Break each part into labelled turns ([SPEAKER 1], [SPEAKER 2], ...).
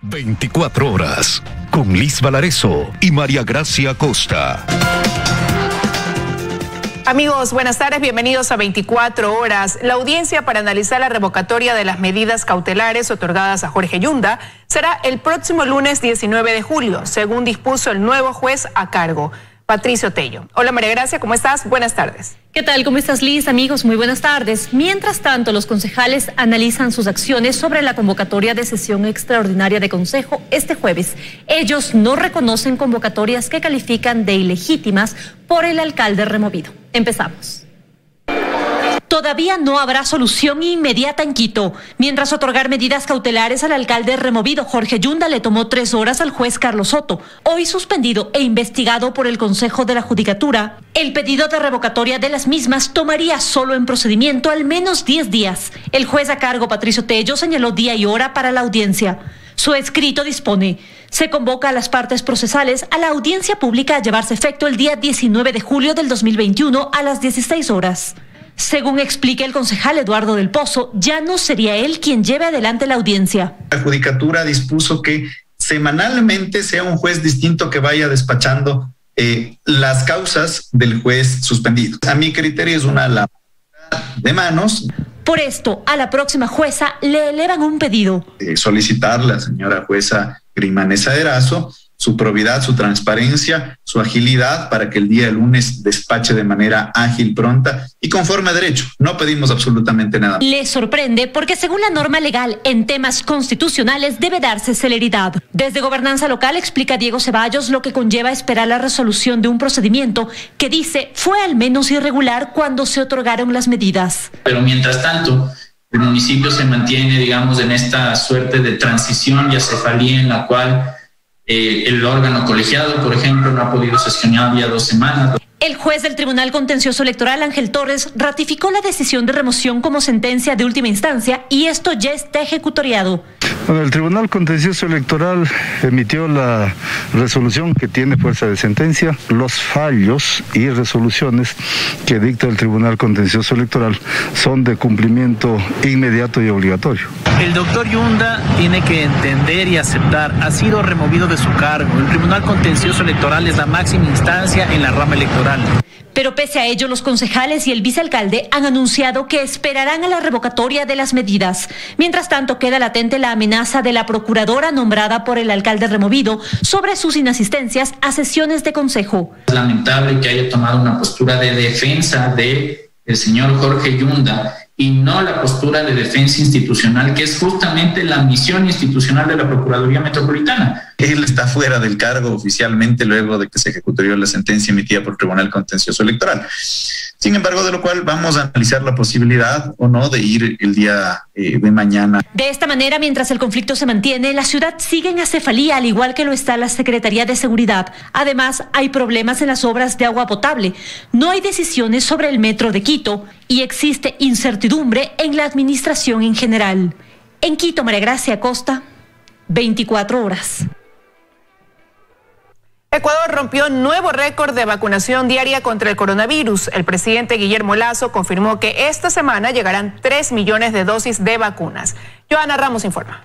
[SPEAKER 1] 24 horas con Liz Valareso y María Gracia Costa.
[SPEAKER 2] Amigos, buenas tardes, bienvenidos a 24 horas. La audiencia para analizar la revocatoria de las medidas cautelares otorgadas a Jorge Yunda será el próximo lunes 19 de julio, según dispuso el nuevo juez a cargo, Patricio Tello. Hola María Gracia, ¿cómo estás? Buenas tardes.
[SPEAKER 3] ¿Qué tal? ¿Cómo estás, Liz? Amigos, muy buenas tardes. Mientras tanto, los concejales analizan sus acciones sobre la convocatoria de sesión extraordinaria de Consejo este jueves. Ellos no reconocen convocatorias que califican de ilegítimas por el alcalde removido. Empezamos. Todavía no habrá solución inmediata en Quito. Mientras otorgar medidas cautelares al alcalde removido Jorge Yunda le tomó 3 horas al juez Carlos Soto, hoy suspendido e investigado por el Consejo de la Judicatura. El pedido de revocatoria de las mismas tomaría solo en procedimiento al menos 10 días. El juez a cargo, Patricio Tello, señaló día y hora para la audiencia. Su escrito dispone: se convoca a las partes procesales a la audiencia pública a llevarse efecto el día 19 de julio del 2021 a las 16 horas. Según explica el concejal Eduardo del Pozo, ya no sería él quien lleve adelante la audiencia.
[SPEAKER 4] La Judicatura dispuso que semanalmente sea un juez distinto que vaya despachando las causas del juez suspendido. A mi criterio es una lavada de manos.
[SPEAKER 3] Por esto, a la próxima jueza le elevan un pedido.
[SPEAKER 4] Solicitar a la señora jueza Grimanesa Erazo su probidad, su transparencia, su agilidad para que el día lunes despache de manera ágil, pronta y conforme a derecho. No pedimos absolutamente nada.
[SPEAKER 3] Le sorprende porque según la norma legal en temas constitucionales debe darse celeridad. Desde Gobernanza Local explica Diego Ceballos lo que conlleva esperar la resolución de un procedimiento que dice fue al menos irregular cuando se otorgaron las medidas.
[SPEAKER 5] Pero mientras tanto, el municipio se mantiene, digamos, en esta suerte de transición y acefalía en la cual el órgano colegiado, por ejemplo, no ha podido sesionar ya 2 semanas.
[SPEAKER 3] El juez del Tribunal Contencioso Electoral, Ángel Torres, ratificó la decisión de remoción como sentencia de última instancia y esto ya está ejecutoriado.
[SPEAKER 6] Bueno, el Tribunal Contencioso Electoral emitió la resolución que tiene fuerza de sentencia. Los fallos y resoluciones que dicta el Tribunal Contencioso Electoral son de cumplimiento inmediato y obligatorio.
[SPEAKER 7] El doctor Yunda tiene que entender y aceptar, ha sido removido de su cargo. El Tribunal Contencioso Electoral es la máxima instancia en la rama electoral.
[SPEAKER 3] Pero pese a ello, los concejales y el vicealcalde han anunciado que esperarán a la revocatoria de las medidas. Mientras tanto, queda latente la amenaza de la procuradora nombrada por el alcalde removido sobre sus inasistencias a sesiones de consejo.
[SPEAKER 5] Es lamentable que haya tomado una postura de defensa del señor Jorge Yunda y no la postura de defensa institucional, que es justamente la misión institucional de la Procuraduría Metropolitana.
[SPEAKER 4] Él está fuera del cargo oficialmente luego de que se ejecutorió la sentencia emitida por el Tribunal Contencioso Electoral. Sin embargo, de lo cual vamos a analizar la posibilidad o no de ir el día de mañana.
[SPEAKER 3] De esta manera, mientras el conflicto se mantiene, la ciudad sigue en acefalía, al igual que lo está la Secretaría de Seguridad. Además, hay problemas en las obras de agua potable. No hay decisiones sobre el metro de Quito y existe incertidumbre en la administración en general. En Quito, María Gracia Costa, 24 horas.
[SPEAKER 2] Ecuador rompió nuevo récord de vacunación diaria contra el coronavirus. El presidente Guillermo Lasso confirmó que esta semana llegarán 3 millones de dosis de vacunas. Joana Ramos informa.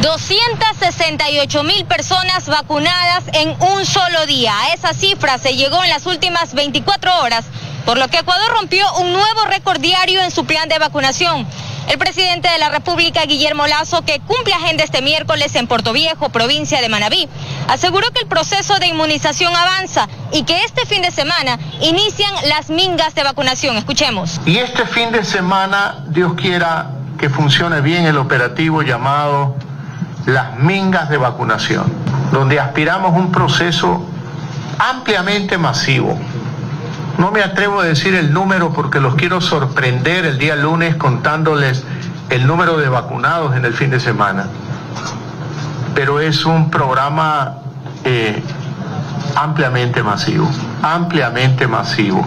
[SPEAKER 8] 268,000 personas vacunadas en un solo día. A esa cifra se llegó en las últimas 24 horas, por lo que Ecuador rompió un nuevo récord diario en su plan de vacunación. El presidente de la República, Guillermo Lasso, que cumple agenda este miércoles en Portoviejo, provincia de Manabí, aseguró que el proceso de inmunización avanza y que este fin de semana inician las mingas de vacunación. Escuchemos.
[SPEAKER 9] Y este fin de semana, Dios quiera que funcione bien el operativo llamado las mingas de vacunación, donde aspiramos a un proceso ampliamente masivo. No me atrevo a decir el número porque los quiero sorprender el día lunes contándoles el número de vacunados en el fin de semana. Pero es un programa ampliamente masivo, ampliamente masivo.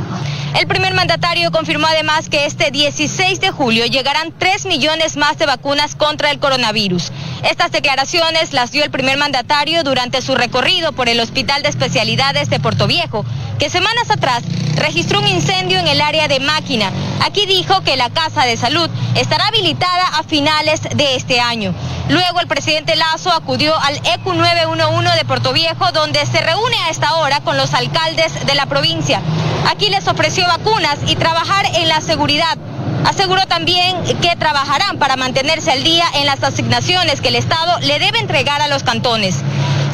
[SPEAKER 8] El primer mandatario confirmó además que este 16 de julio llegarán 3 millones más de vacunas contra el coronavirus. Estas declaraciones las dio el primer mandatario durante su recorrido por el Hospital de Especialidades de Portoviejo, que semanas atrás registró un incendio en el área de Máquina. Aquí dijo que la Casa de Salud estará habilitada a finales de este año. Luego el presidente Lasso acudió al ECU 911 de Portoviejo, donde se reúne a esta hora con los alcaldes de la provincia. Aquí les ofreció vacunas y trabajar en la seguridad. Aseguró también que trabajarán para mantenerse al día en las asignaciones que el Estado le debe entregar a los cantones.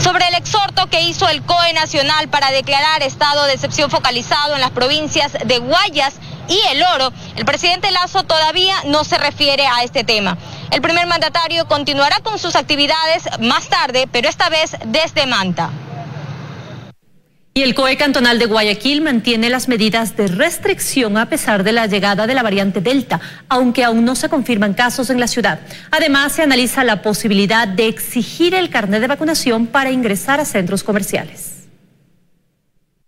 [SPEAKER 8] Sobre el exhorto que hizo el COE Nacional para declarar estado de excepción focalizado en las provincias de Guayas y El Oro, el presidente Lasso todavía no se refiere a este tema. El primer mandatario continuará con sus actividades más tarde, pero esta vez desde Manta.
[SPEAKER 3] Y el COE cantonal de Guayaquil mantiene las medidas de restricción a pesar de la llegada de la variante Delta, aunque aún no se confirman casos en la ciudad. Además, se analiza la posibilidad de exigir el carnet de vacunación para ingresar a centros comerciales.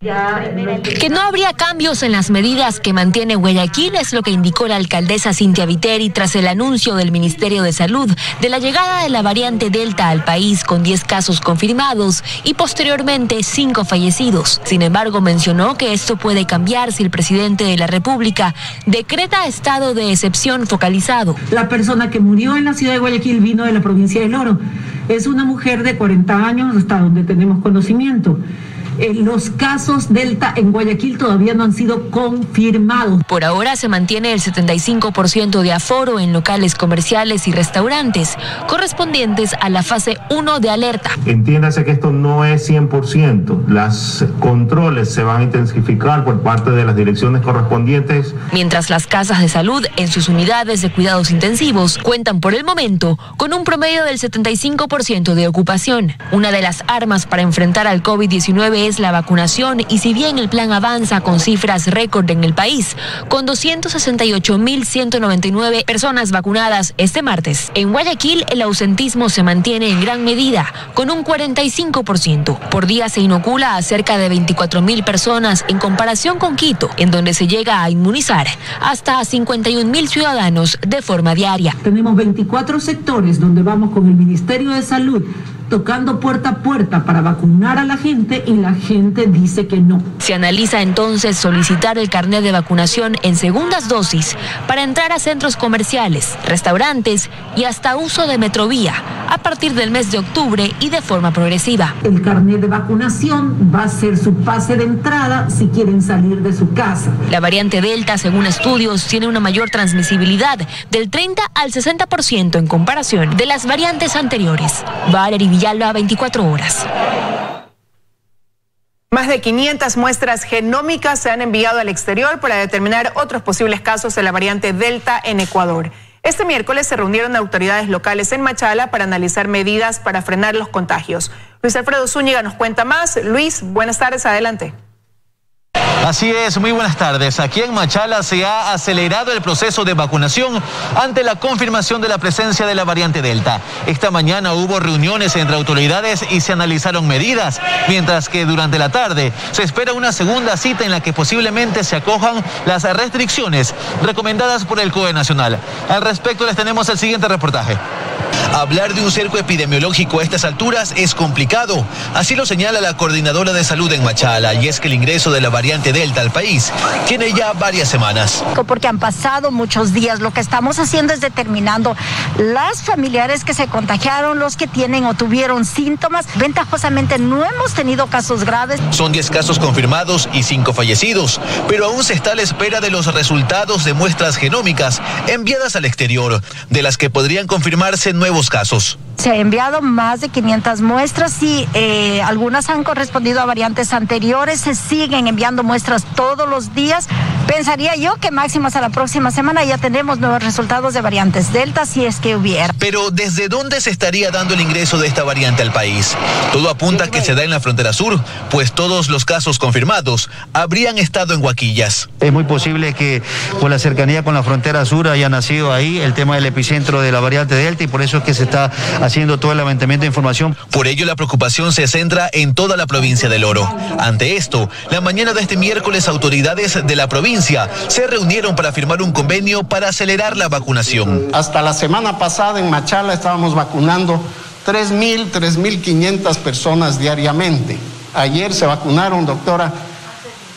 [SPEAKER 10] Que no habría cambios en las medidas que mantiene Guayaquil es lo que indicó la alcaldesa Cintia Viteri tras el anuncio del Ministerio de Salud de la llegada de la variante Delta al país con 10 casos confirmados y posteriormente 5 fallecidos. Sin embargo, mencionó que esto puede cambiar si el presidente de la República decreta estado de excepción focalizado.
[SPEAKER 11] La persona que murió en la ciudad de Guayaquil vino de la provincia del Oro. Es una mujer de 40 años, hasta donde tenemos conocimiento. Los casos Delta en Guayaquil todavía no han sido confirmados.
[SPEAKER 10] Por ahora se mantiene el 75% de aforo en locales comerciales y restaurantes, correspondientes a la fase 1 de alerta.
[SPEAKER 12] Entiéndase que esto no es 100%. Los controles se van a intensificar por parte de las direcciones correspondientes.
[SPEAKER 10] Mientras las casas de salud en sus unidades de cuidados intensivos cuentan por el momento con un promedio del 75% de ocupación. Una de las armas para enfrentar al COVID-19 es la vacunación, y si bien el plan avanza con cifras récord en el país, con 268.199 personas vacunadas este martes, en Guayaquil el ausentismo se mantiene en gran medida, con un 45%. Por día se inocula a cerca de 24.000 personas en comparación con Quito, en donde se llega a inmunizar hasta a 51.000 ciudadanos de forma diaria.
[SPEAKER 11] Tenemos 24 sectores donde vamos con el Ministerio de Salud tocando puerta a puerta para vacunar a la gente, y la gente dice que no.
[SPEAKER 10] Se analiza entonces solicitar el carnet de vacunación en segundas dosis para entrar a centros comerciales, restaurantes y hasta uso de Metrovía a partir del mes de octubre y de forma progresiva.
[SPEAKER 11] El carnet de vacunación va a ser su pase de entrada si quieren salir de su casa.
[SPEAKER 10] La variante Delta, según estudios, tiene una mayor transmisibilidad del 30 al 60% en comparación de las variantes anteriores. Valerie Villalba, 24 horas.
[SPEAKER 2] Más de 500 muestras genómicas se han enviado al exterior para determinar otros posibles casos de la variante Delta en Ecuador. Este miércoles se reunieron autoridades locales en Machala para analizar medidas para frenar los contagios. Luis Alfredo Zúñiga nos cuenta más. Luis, buenas tardes, adelante.
[SPEAKER 13] Así es, muy buenas tardes. Aquí en Machala se ha acelerado el proceso de vacunación ante la confirmación de la presencia de la variante Delta. Esta mañana hubo reuniones entre autoridades y se analizaron medidas, mientras que durante la tarde se espera una segunda cita en la que posiblemente se acojan las restricciones recomendadas por el COE Nacional. Al respecto les tenemos el siguiente reportaje. Hablar de un cerco epidemiológico a estas alturas es complicado, así lo señala la coordinadora de salud en Machala, y es que el ingreso de la variante Delta al país tiene ya varias semanas.
[SPEAKER 14] Porque han pasado muchos días, lo que estamos haciendo es determinando las familiares que se contagiaron, los que tienen o tuvieron síntomas. Ventajosamente no hemos tenido casos graves.
[SPEAKER 13] Son 10 casos confirmados y 5 fallecidos, pero aún se está a la espera de los resultados de muestras genómicas enviadas al exterior, de las que podrían confirmarse nuevos casos.
[SPEAKER 14] Se han enviado más de 500 muestras y algunas han correspondido a variantes anteriores. Se siguen enviando muestras todos los días. Pensaría yo que máximo hasta la próxima semana ya tendremos nuevos resultados de variantes Delta, si es que hubiera.
[SPEAKER 13] Pero ¿desde dónde se estaría dando el ingreso de esta variante al país? Todo apunta a que se da en la frontera sur, pues todos los casos confirmados habrían estado en Huaquillas.
[SPEAKER 15] Es muy posible que por la cercanía con la frontera sur haya nacido ahí el tema del epicentro de la variante Delta, y por eso es que se está haciendo todo el levantamiento de información.
[SPEAKER 13] Por ello, la preocupación se centra en toda la provincia del Oro. Ante esto, la mañana de este miércoles, autoridades de la provincia se reunieron para firmar un convenio para acelerar la vacunación.
[SPEAKER 16] Hasta la semana pasada en Machala estábamos vacunando 3.500 personas diariamente. Ayer se vacunaron, doctora,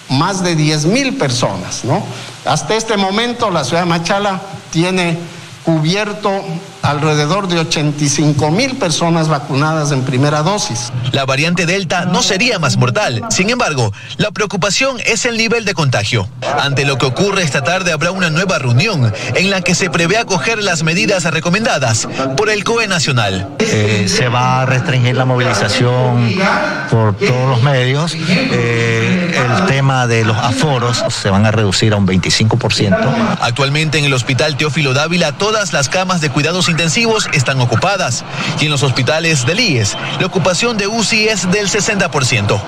[SPEAKER 16] más de 10.000 personas, ¿no? Hasta este momento la ciudad de Machala tiene cubierto alrededor de 85.000 personas vacunadas en primera dosis.
[SPEAKER 13] La variante Delta no sería más mortal. Sin embargo, la preocupación es el nivel de contagio. Ante lo que ocurre esta tarde, habrá una nueva reunión en la que se prevé acoger las medidas recomendadas por el COE Nacional.
[SPEAKER 15] Se va a restringir la movilización por todos los medios. El tema de los aforos se van a reducir a un 25%.
[SPEAKER 13] Actualmente en el Hospital Teófilo Dávila todas las camas de cuidados intensivos están ocupadas y en los hospitales del IES la ocupación de UCI es del 60%.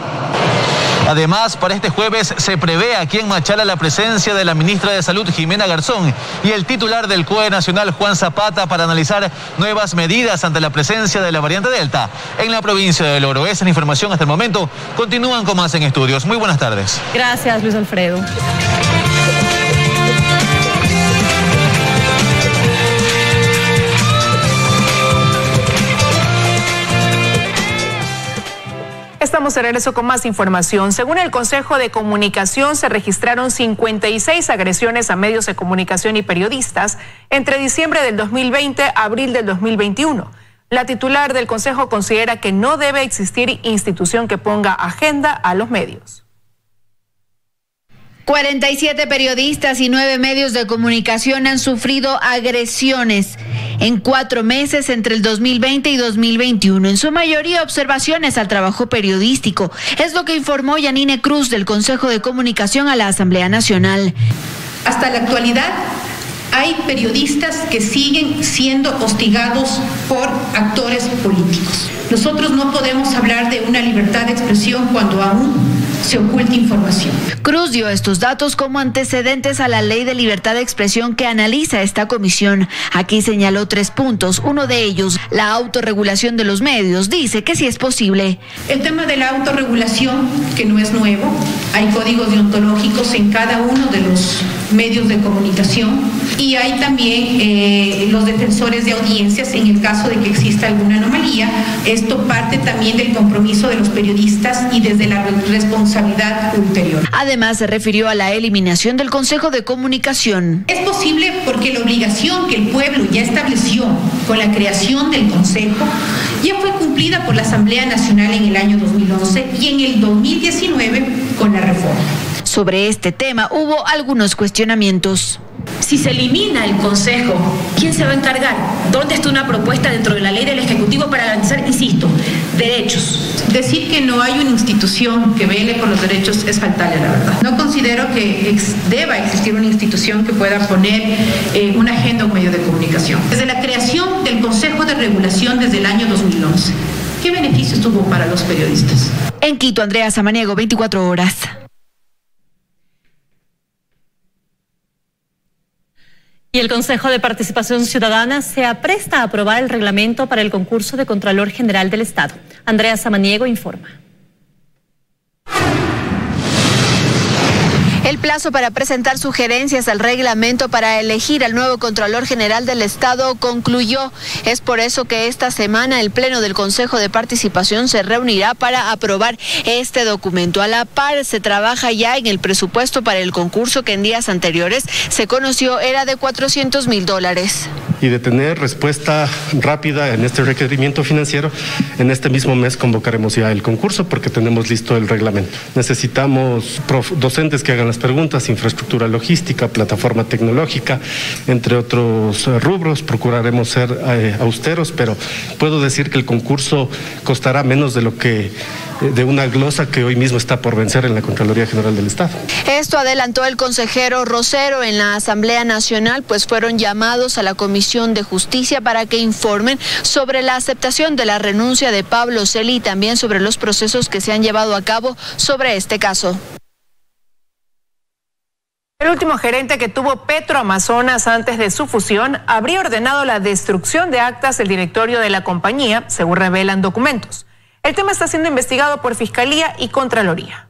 [SPEAKER 13] Además, para este jueves se prevé aquí en Machala la presencia de la ministra de Salud, Jimena Garzón, y el titular del COE Nacional, Juan Zapata, para analizar nuevas medidas ante la presencia de la variante Delta en la provincia del Oro. Esa es la información hasta el momento. Continúan con más en estudios. Muy buenas tardes.
[SPEAKER 3] Gracias, Luis Alfredo.
[SPEAKER 2] Estamos de regreso con más información. Según el Consejo de Comunicación, se registraron 56 agresiones a medios de comunicación y periodistas entre diciembre del 2020 a abril del 2021. La titular del Consejo considera que no debe existir institución que ponga agenda a los medios.
[SPEAKER 17] 47 periodistas y 9 medios de comunicación han sufrido agresiones en 4 meses entre el 2020 y 2021. En su mayoría observaciones al trabajo periodístico. Es lo que informó Yanine Cruz del Consejo de Comunicación a la Asamblea Nacional.
[SPEAKER 18] Hasta la actualidad hay periodistas que siguen siendo hostigados por actores políticos. Nosotros no podemos hablar de una libertad de expresión cuando aún se oculta información.
[SPEAKER 17] Cruz dio estos datos como antecedentes a la Ley de Libertad de Expresión que analiza esta comisión. Aquí señaló 3 puntos. Uno de ellos, la autorregulación de los medios. Dice que sí es posible.
[SPEAKER 18] El tema de la autorregulación, que no es nuevo, hay códigos deontológicos en cada uno de los medios de comunicación y hay también los defensores de audiencias en el caso de que exista alguna anomalía. Esto parte también del compromiso de los periodistas y desde la responsabilidad ulterior.
[SPEAKER 17] Además, se refirió a la eliminación del Consejo de Comunicación.
[SPEAKER 18] Es posible porque la obligación que el pueblo ya estableció con la creación del Consejo ya fue cumplida por la Asamblea Nacional en el año 2011 y en el 2019 con la reforma.
[SPEAKER 17] Sobre este tema hubo algunos cuestionamientos.
[SPEAKER 19] Si se elimina el Consejo, ¿quién se va a encargar? ¿Dónde está una propuesta dentro de la ley del Ejecutivo para garantizar, insisto, derechos?
[SPEAKER 18] Decir que no hay una institución que vele por los derechos es faltarle a la verdad. No considero que deba existir una institución que pueda poner una agenda a un medio de comunicación. Desde la creación del Consejo de Regulación desde el año 2011, ¿qué beneficios tuvo para los periodistas?
[SPEAKER 17] En Quito, Andrea Samaniego, 24 horas.
[SPEAKER 3] Y el Consejo de Participación Ciudadana se apresta a aprobar el reglamento para el concurso de Contralor General del Estado. Andrea Samaniego informa.
[SPEAKER 17] El plazo para presentar sugerencias al reglamento para elegir al nuevo Contralor General del Estado concluyó. Es por eso que esta semana el Pleno del Consejo de Participación se reunirá para aprobar este documento. A la par, se trabaja ya en el presupuesto para el concurso que en días anteriores se conoció era de $400,000.
[SPEAKER 20] Y de tener respuesta rápida en este requerimiento financiero, en este mismo mes convocaremos ya el concurso porque tenemos listo el reglamento. Necesitamos docentes que hagan las preguntas, infraestructura logística, plataforma tecnológica, entre otros rubros. Procuraremos ser austeros, pero puedo decir que el concurso costará menos de lo que de una glosa que hoy mismo está por vencer en la Contraloría General del Estado.
[SPEAKER 17] Esto adelantó el consejero Rosero en la Asamblea Nacional, pues fueron llamados a la Comisión de Justicia para que informen sobre la aceptación de la renuncia de Pablo Celi y también sobre los procesos que se han llevado a cabo sobre este caso.
[SPEAKER 2] El último gerente que tuvo Petroamazonas antes de su fusión habría ordenado la destrucción de actas del directorio de la compañía, según revelan documentos. El tema está siendo investigado por Fiscalía y Contraloría.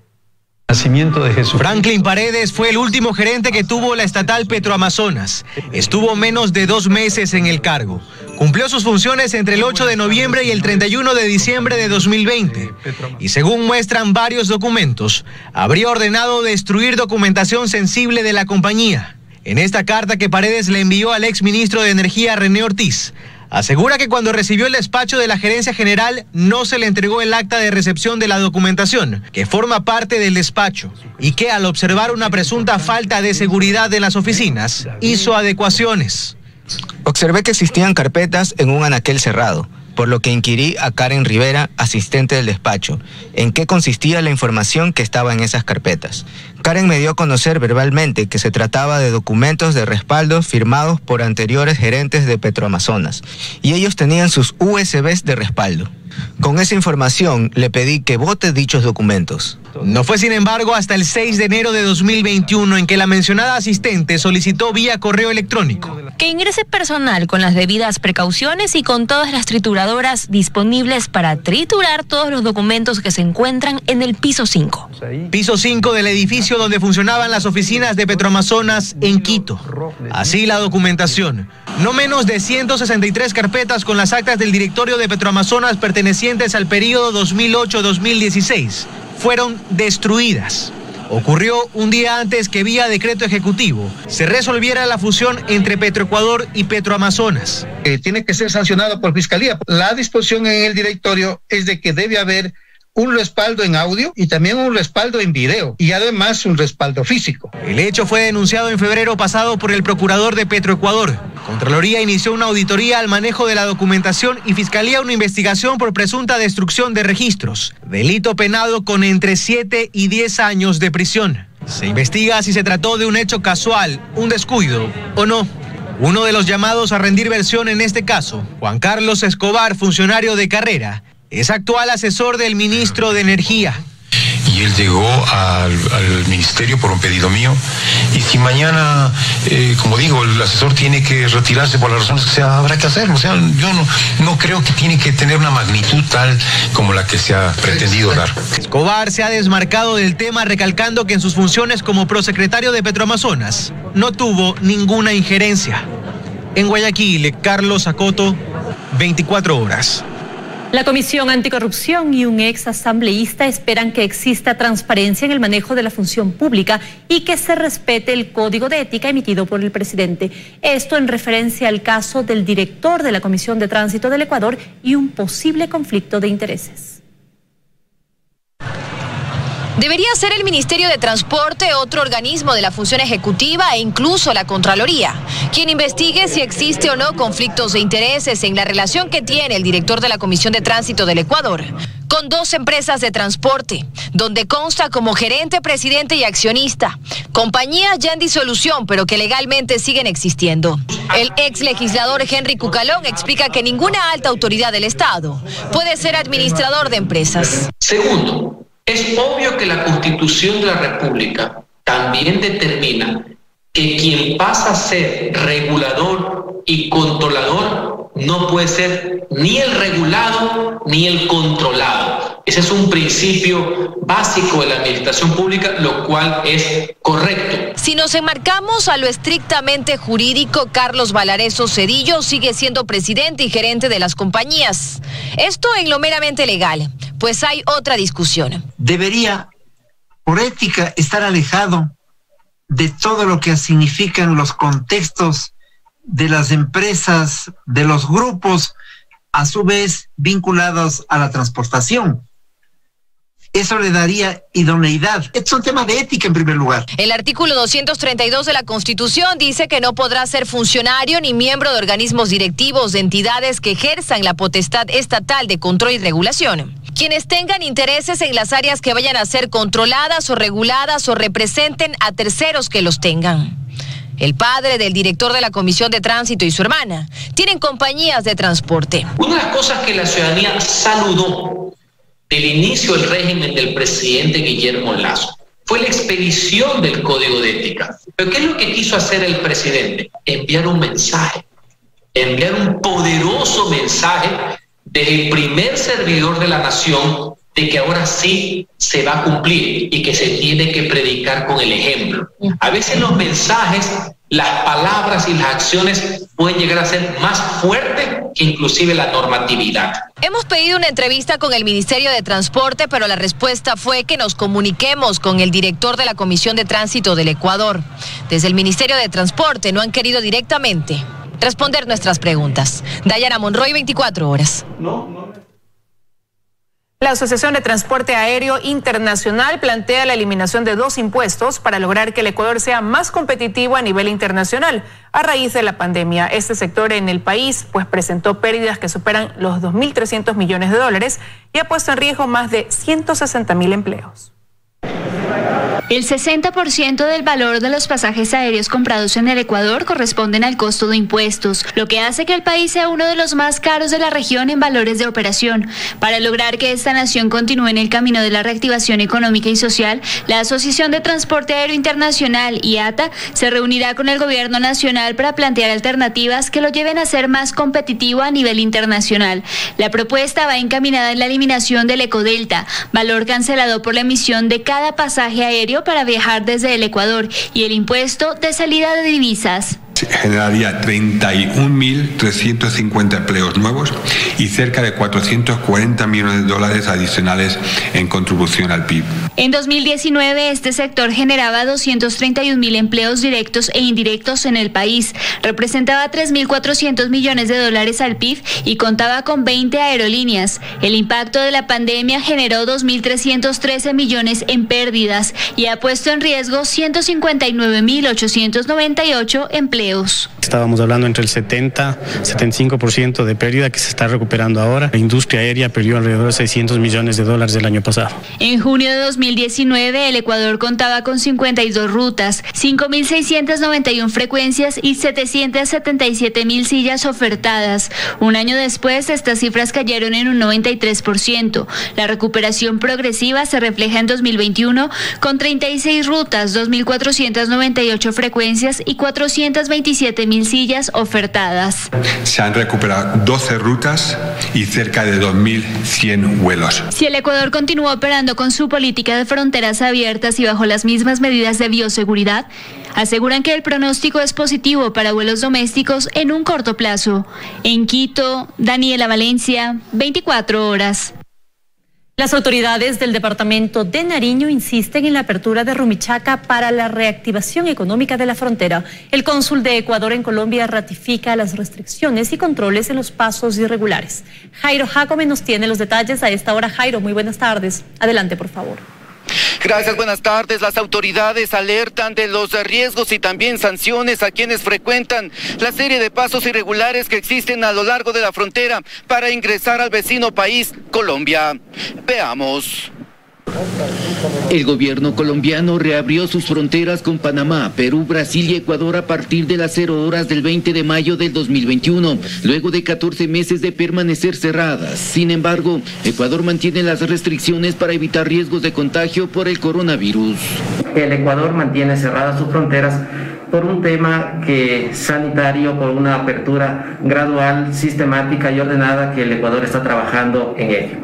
[SPEAKER 21] Nacimiento de Jesús. Franklin Paredes fue el último gerente que tuvo la estatal Petroamazonas. Estuvo menos de 2 meses en el cargo. Cumplió sus funciones entre el 8 de noviembre y el 31 de diciembre de 2020. Y según muestran varios documentos, habría ordenado destruir documentación sensible de la compañía. En esta carta que Paredes le envió al exministro de Energía, René Ortiz, asegura que cuando recibió el despacho de la gerencia general no se le entregó el acta de recepción de la documentación, que forma parte del despacho, y que al observar una presunta falta de seguridad en las oficinas, hizo adecuaciones.
[SPEAKER 22] Observé que existían carpetas en un anaquel cerrado, por lo que inquirí a Karen Rivera, asistente del despacho, en qué consistía la información que estaba en esas carpetas. Karen me dio a conocer verbalmente que se trataba de documentos de respaldo firmados por anteriores gerentes de Petroamazonas, y ellos tenían sus USBs de respaldo. Con esa información le pedí que vote dichos documentos.
[SPEAKER 21] No fue sin embargo hasta el 6 de enero de 2021 en que la mencionada asistente solicitó vía correo electrónico
[SPEAKER 10] que ingrese personal con las debidas precauciones y con todas las trituradoras disponibles para triturar todos los documentos que se encuentran en el piso 5.
[SPEAKER 21] Piso 5 del edificio donde funcionaban las oficinas de Petroamazonas en Quito. Así la documentación. No menos de 163 carpetas con las actas del directorio de Petroamazonas pertenecientes al periodo 2008-2016 fueron destruidas. Ocurrió un día antes que vía decreto ejecutivo se resolviera la fusión entre Petroecuador y Petroamazonas.
[SPEAKER 23] Tiene que ser sancionado por Fiscalía. La disposición en el directorio es de que debe haber un respaldo en audio y también un respaldo en video y además un respaldo físico.
[SPEAKER 21] El hecho fue denunciado en febrero pasado por el procurador de Petroecuador. Contraloría inició una auditoría al manejo de la documentación y Fiscalía una investigación por presunta destrucción de registros. Delito penado con entre 7 y 10 años de prisión. Se investiga si se trató de un hecho casual, un descuido o no. Uno de los llamados a rendir versión en este caso, Juan Carlos Escobar, funcionario de carrera, es actual asesor del ministro de Energía.
[SPEAKER 24] Y él llegó al ministerio por un pedido mío. Y si mañana, como digo, el asesor tiene que retirarse por las razones que sea, habrá que hacerlo. O sea, yo no creo que tiene que tener una magnitud tal como la que se ha pretendido dar.
[SPEAKER 21] Escobar se ha desmarcado del tema recalcando que en sus funciones como prosecretario de Petroamazonas no tuvo ninguna injerencia. En Guayaquil, Carlos Acoto, 24 horas.
[SPEAKER 3] La Comisión Anticorrupción y un ex asambleísta esperan que exista transparencia en el manejo de la función pública y que se respete el código de ética emitido por el presidente. Esto en referencia al caso del director de la Comisión de Tránsito del Ecuador y un posible conflicto de intereses.
[SPEAKER 10] Debería ser el Ministerio de Transporte, otro organismo de la función ejecutiva e incluso la Contraloría, quien investigue si existe o no conflictos de intereses en la relación que tiene el director de la Comisión de Tránsito del Ecuador con 2 empresas de transporte, donde consta como gerente, presidente y accionista. Compañías ya en disolución, pero que legalmente siguen existiendo. El ex legislador Henry Cucalón explica que ninguna alta autoridad del Estado puede ser administrador de empresas.
[SPEAKER 5] Segundo, es obvio que la Constitución de la República también determina que quien pasa a ser regulador y controlador no puede ser ni el regulado ni el controlado. Ese es un principio básico de la administración pública, lo cual es correcto.
[SPEAKER 10] Si nos enmarcamos a lo estrictamente jurídico, Carlos Valareso Cedillo sigue siendo presidente y gerente de las compañías. Esto en lo meramente legal, pues hay otra discusión.
[SPEAKER 25] Debería, por ética, estar alejado de todo lo que significan los contextos de las empresas, de los grupos, a su vez vinculados a la transportación. Eso le daría idoneidad. Es un tema de ética en primer lugar.
[SPEAKER 10] El artículo 232 de la Constitución dice que no podrá ser funcionario ni miembro de organismos directivos de entidades que ejerzan la potestad estatal de control y regulación. Quienes tengan intereses en las áreas que vayan a ser controladas o reguladas o representen a terceros que los tengan. El padre del director de la Comisión de Tránsito y su hermana tienen compañías de transporte.
[SPEAKER 5] Una de las cosas que la ciudadanía saludó del inicio del régimen del presidente Guillermo Lasso
[SPEAKER 1] fue la expedición del Código de Ética. ¿Pero qué es lo que quiso hacer el presidente? Enviar un mensaje, enviar un poderoso mensaje del primer servidor de la nación de que ahora sí se va a cumplir y que se tiene que predicar con el ejemplo. A veces los mensajes, las palabras y las acciones pueden llegar a ser más fuertes que inclusive la normatividad.
[SPEAKER 10] Hemos pedido una entrevista con el Ministerio de Transporte, pero la respuesta fue que nos comuniquemos con el director de la Comisión de Tránsito del Ecuador. Desde el Ministerio de Transporte no han querido directamente responder nuestras preguntas. Dayana Monroy, 24 horas.
[SPEAKER 2] La Asociación de Transporte Aéreo Internacional plantea la eliminación de 2 impuestos para lograr que el Ecuador sea más competitivo a nivel internacional. A raíz de la pandemia, este sector en el país presentó pérdidas que superan los 2.300 millones de dólares y ha puesto en riesgo más de 160.000 empleos.
[SPEAKER 4] El 60% del valor de los pasajes aéreos comprados en el Ecuador corresponden al costo de impuestos, lo que hace que el país sea uno de los más caros de la región en valores de operación. Para lograr que esta nación continúe en el camino de la reactivación económica y social, la Asociación de Transporte Aéreo Internacional, IATA, se reunirá con el gobierno nacional para plantear alternativas que lo lleven a ser más competitivo a nivel internacional. La propuesta va encaminada en la eliminación del Ecodelta, valor cancelado por la emisión de cada pasaje aéreo para viajar desde el Ecuador, y el impuesto de salida de divisas.
[SPEAKER 6] Generaría 31.350 empleos nuevos y cerca de 440 millones de dólares adicionales en contribución al PIB.
[SPEAKER 4] En 2019, este sector generaba 231.000 empleos directos e indirectos en el país, representaba 3.400 millones de dólares al PIB y contaba con 20 aerolíneas. El impacto de la pandemia generó 2.313 millones en pérdidas y ha puesto en riesgo 159.898 empleos.
[SPEAKER 7] Estábamos hablando entre el 70-75% de pérdida que se está recuperando ahora. La industria aérea perdió alrededor de 600 millones de dólares del año pasado.
[SPEAKER 4] En junio de 2019, el Ecuador contaba con 52 rutas, 5.691 frecuencias y 777.000 sillas ofertadas. Un año después, estas cifras cayeron en un 93%. La recuperación progresiva se refleja en 2021 con 36 rutas, 2.498 frecuencias y 427.000 sillas ofertadas.
[SPEAKER 6] Se han recuperado 12 rutas y cerca de 2.100 vuelos.
[SPEAKER 4] Si el Ecuador continúa operando con su política de fronteras abiertas y bajo las mismas medidas de bioseguridad, aseguran que el pronóstico es positivo para vuelos domésticos en un corto plazo. En Quito, Daniela Valencia, 24 horas.
[SPEAKER 3] Las autoridades del departamento de Nariño insisten en la apertura de Rumichaca para la reactivación económica de la frontera. El cónsul de Ecuador en Colombia ratifica las restricciones y controles en los pasos irregulares. Jairo Jacome nos tiene los detalles a esta hora. Jairo, muy buenas tardes. Adelante, por favor.
[SPEAKER 9] Gracias, buenas tardes. Las autoridades alertan de los riesgos y también sanciones a quienes frecuentan la serie de pasos irregulares que existen a lo largo de la frontera para ingresar al vecino país, Colombia. Veamos.
[SPEAKER 26] El gobierno colombiano reabrió sus fronteras con Panamá, Perú, Brasil y Ecuador a partir de las 0 horas del 20 de mayo del 2021, luego de 14 meses de permanecer cerradas. Sin embargo, Ecuador mantiene las restricciones para evitar riesgos de contagio por el coronavirus.
[SPEAKER 27] El Ecuador mantiene cerradas sus fronteras por un tema sanitario, por una apertura gradual, sistemática y ordenada que el Ecuador está trabajando en ello.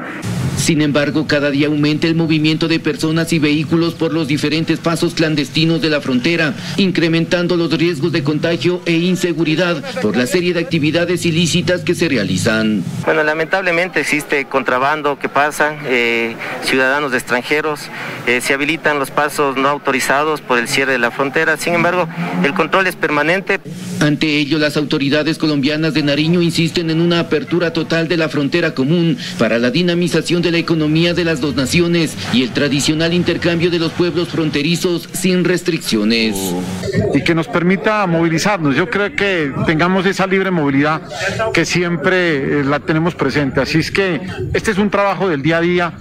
[SPEAKER 26] Sin embargo, cada día aumenta el movimiento de personas y vehículos por los diferentes pasos clandestinos de la frontera, incrementando los riesgos de contagio e inseguridad por la serie de actividades ilícitas que se realizan.
[SPEAKER 27] Bueno, lamentablemente existe contrabando que pasa, ciudadanos extranjeros, se habilitan los pasos no autorizados por el cierre de la frontera. Sin embargo, el control es permanente.
[SPEAKER 26] Ante ello, las autoridades colombianas de Nariño insisten en una apertura total de la frontera común para la dinamización de la economía de las dos naciones y el tradicional intercambio de los pueblos fronterizos sin restricciones.
[SPEAKER 28] Y que nos permita movilizarnos. Yo creo que tengamos esa libre movilidad que siempre la tenemos presente. Así es que este es un trabajo del día a día.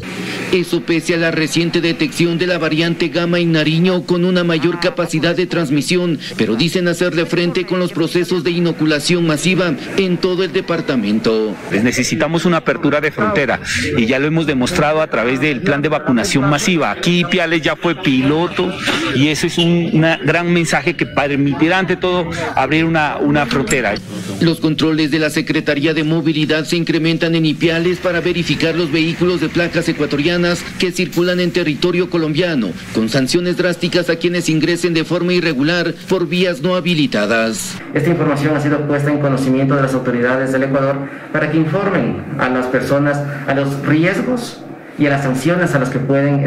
[SPEAKER 26] Eso pese a la reciente detección de la variante Gamma en Nariño con una mayor capacidad de transmisión, pero dicen hacerle frente con los los procesos de inoculación masiva en todo el departamento.
[SPEAKER 8] Necesitamos una apertura de frontera y ya lo hemos demostrado a través del plan de vacunación masiva. Aquí Ipiales ya fue piloto y eso es un gran mensaje que permitirá ante todo abrir una frontera.
[SPEAKER 26] Los controles de la Secretaría de Movilidad se incrementan en Ipiales para verificar los vehículos de placas ecuatorianas que circulan en territorio colombiano, con sanciones drásticas a quienes ingresen de forma irregular por vías no habilitadas.
[SPEAKER 11] Esta información ha sido puesta en conocimiento de las autoridades del Ecuador para que informen a las personas a los riesgos y a las sanciones a las que pueden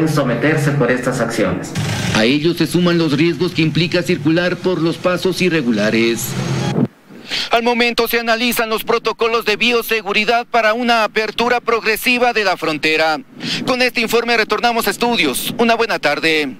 [SPEAKER 11] someterse por estas acciones.
[SPEAKER 26] A ellos se suman los riesgos que implica circular por los pasos irregulares. Al momento se analizan los protocolos de bioseguridad para una apertura progresiva de la frontera. Con este informe retornamos a estudios. Una buena tarde.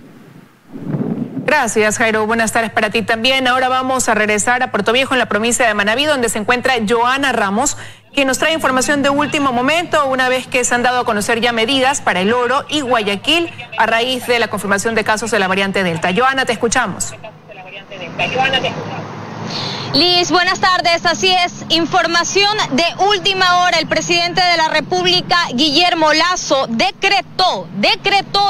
[SPEAKER 2] Gracias, Jairo. Buenas tardes para ti también. Ahora vamos a regresar a Puerto Viejo, en la provincia de Manabí, donde se encuentra Joana Ramos, quien nos trae información de último momento, una vez que se han dado a conocer ya medidas para El Oro y Guayaquil a raíz de la confirmación de casos de la variante Delta. Joana, te escuchamos.
[SPEAKER 12] Liz, buenas tardes. Así es, información de última hora. El presidente de la República, Guillermo Lasso, decretó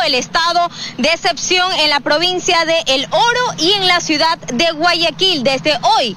[SPEAKER 12] el estado de excepción en la provincia de El Oro y en la ciudad de Guayaquil desde hoy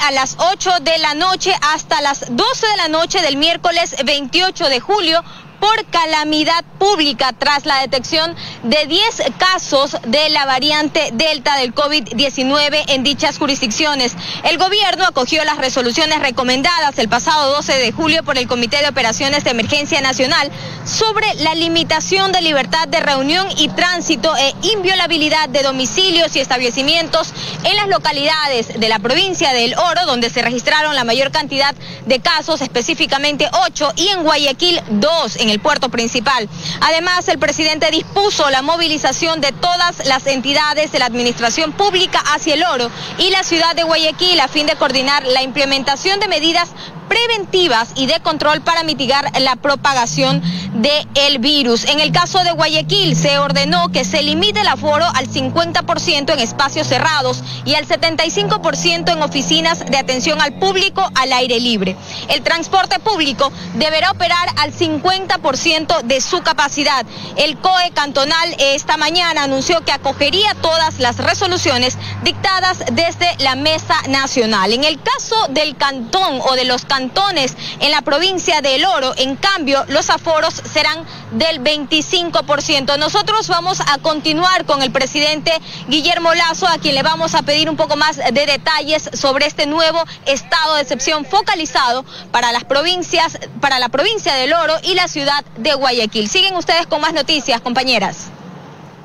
[SPEAKER 12] a las 8 de la noche hasta las 12 de la noche del miércoles 28 de julio. Por calamidad pública tras la detección de 10 casos de la variante Delta del COVID-19 en dichas jurisdicciones. El gobierno acogió las resoluciones recomendadas el pasado 12 de julio por el Comité de Operaciones de Emergencia Nacional sobre la limitación de libertad de reunión y tránsito e inviolabilidad de domicilios y establecimientos en las localidades de la provincia de El Oro, donde se registraron la mayor cantidad de casos, específicamente 8, y en Guayaquil 2, en el puerto principal. Además, el presidente dispuso la movilización de todas las entidades de la administración pública hacia El Oro y la ciudad de Guayaquil a fin de coordinar la implementación de medidas preventivas y de control para mitigar la propagación del virus. En el caso de Guayaquil, se ordenó que se limite el aforo al 50% en espacios cerrados y al 75% en oficinas de atención al público al aire libre. El transporte público deberá operar al 50% de su capacidad. El COE cantonal esta mañana anunció que acogería todas las resoluciones dictadas desde la Mesa Nacional. En el caso del cantón o de los cantones en la provincia de El Oro, en cambio, los aforos serán del 25%. Nosotros vamos a continuar con el presidente Guillermo Lasso, a quien le vamos a pedir un poco más de detalles sobre este nuevo estado de excepción focalizado para las provincias, para la provincia de El Oro y la ciudad de Guayaquil. Siguen ustedes con más noticias, compañeras.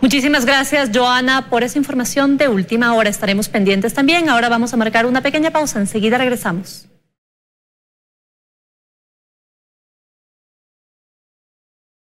[SPEAKER 3] Muchísimas gracias, Joana, por esa información de última hora. Estaremos pendientes también. Ahora vamos a marcar una pequeña pausa. Enseguida regresamos.